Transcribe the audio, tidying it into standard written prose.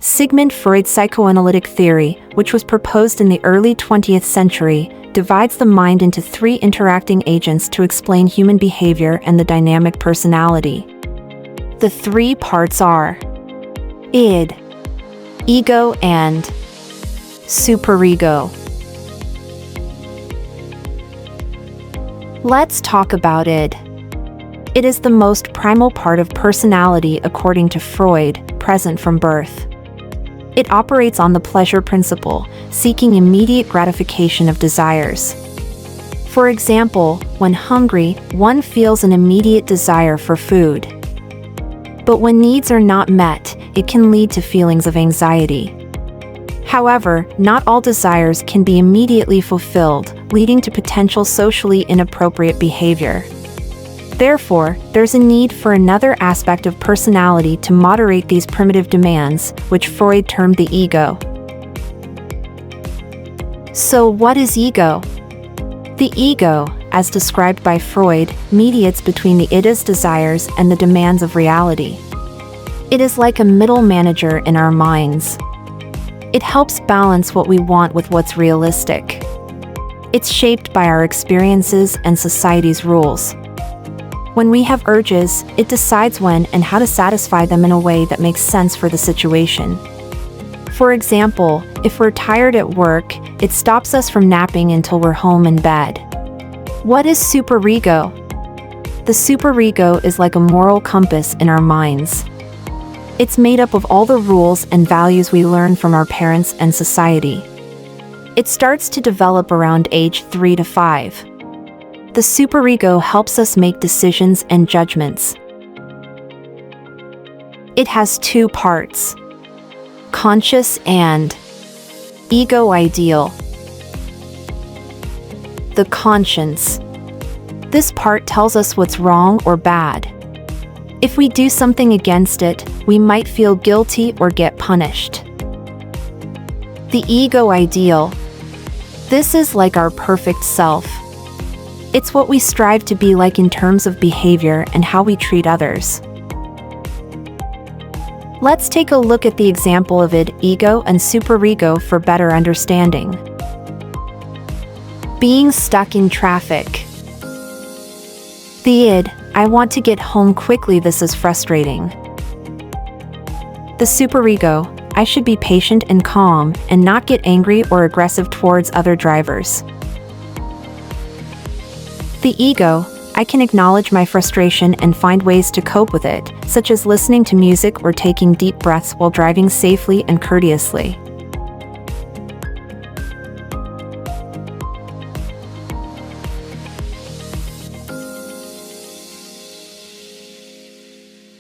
Sigmund Freud's psychoanalytic theory, which was proposed in the early 20th century, divides the mind into three interacting agents to explain human behavior and the dynamic personality. The three parts are id, ego, and superego. Let's talk about id. It is the most primal part of personality according to Freud, present from birth. It operates on the pleasure principle, seeking immediate gratification of desires. For example, when hungry, one feels an immediate desire for food. But when needs are not met, it can lead to feelings of anxiety. However, not all desires can be immediately fulfilled, leading to potential socially inappropriate behavior. Therefore, there's a need for another aspect of personality to moderate these primitive demands, which Freud termed the ego. So what is ego? The ego, as described by Freud, mediates between the id's desires and the demands of reality. It is like a middle manager in our minds. It helps balance what we want with what's realistic. It's shaped by our experiences and society's rules. When we have urges, it decides when and how to satisfy them in a way that makes sense for the situation. For example, if we're tired at work, it stops us from napping until we're home in bed. What is superego? The superego is like a moral compass in our minds. It's made up of all the rules and values we learn from our parents and society. It starts to develop around age 3 to 5. The superego helps us make decisions and judgments. It has two parts: conscious and ego ideal. The conscience. This part tells us what's wrong or bad. If we do something against it, we might feel guilty or get punished. The ego ideal. This is like our perfect self. It's what we strive to be like in terms of behavior and how we treat others. Let's take a look at the example of id, ego, and superego for better understanding. Being stuck in traffic. The id, I want to get home quickly, this is frustrating. The superego, I should be patient and calm and not get angry or aggressive towards other drivers. The ego, I can acknowledge my frustration and find ways to cope with it, such as listening to music or taking deep breaths while driving safely and courteously.